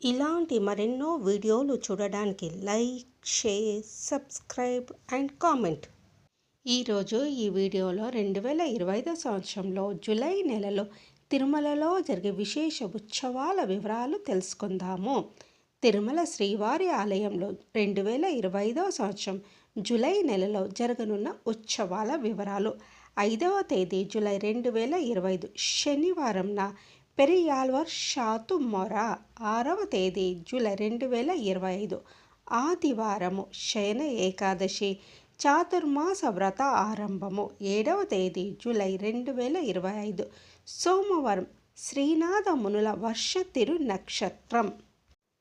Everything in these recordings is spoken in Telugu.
ఇలాంటి మరెన్నో వీడియోలు చూడడానికి like, share, subscribe and comment. ఈరోజు ఈ వీడియోలో 2025 సంవత్సరంలో జూలై నెలలో తిరుమలలో జరిగే విశేష ఉత్సవాల వివరాలు తెలుసుకుందాము. తిరుమల శ్రీవారి ఆలయంలో 2025 సంవత్సరం జూలై నెలలో జరగనున్న ఉత్సవాల వివరాలు. 5వ తేదీ జూలై 2025 శనివారంన పెరియాళ్వార్ షాతు మొర. 6వ తేదీ జూలై 2025 ఆదివారము శయన ఏకాదశి చాతుర్మాస వ్రత ఆరంభము. 7వ తేదీ జూలై 2025 సోమవారం శ్రీనాథ మునుల వర్ష తిరు నక్షత్రం.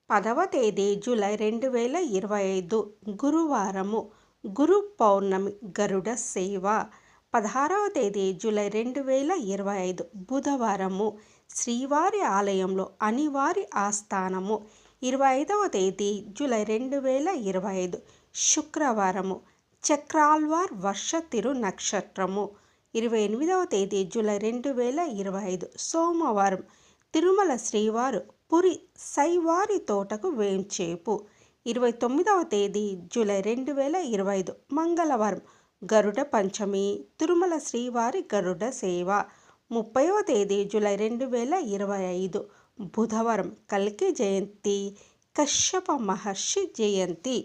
10వ తేదీ జూలై 2025 గురువారము గురు పౌర్ణమి గరుడ సేవ. 16వ తేదీ జూలై 2025 బుధవారము శ్రీవారి ఆలయంలో అనివారి ఆస్థానము. 25వ తేదీ జూలై 2025 శుక్రవారము చక్రాల్వార్ వర్ష తిరు నక్షత్రము. 28వ తేదీ జూలై 2025 సోమవారం తిరుమల శ్రీవారు పురి సైవారి తోటకు వేంచేపు. 29వ తేదీ జూలై 2025 మంగళవారం గరుడ పంచమి తిరుమల శ్రీవారి గరుడ సేవ. 30వ తేదీ జూలై 2025 బుధవారం కల్కి జయంతి కశ్యప మహర్షి జయంతి.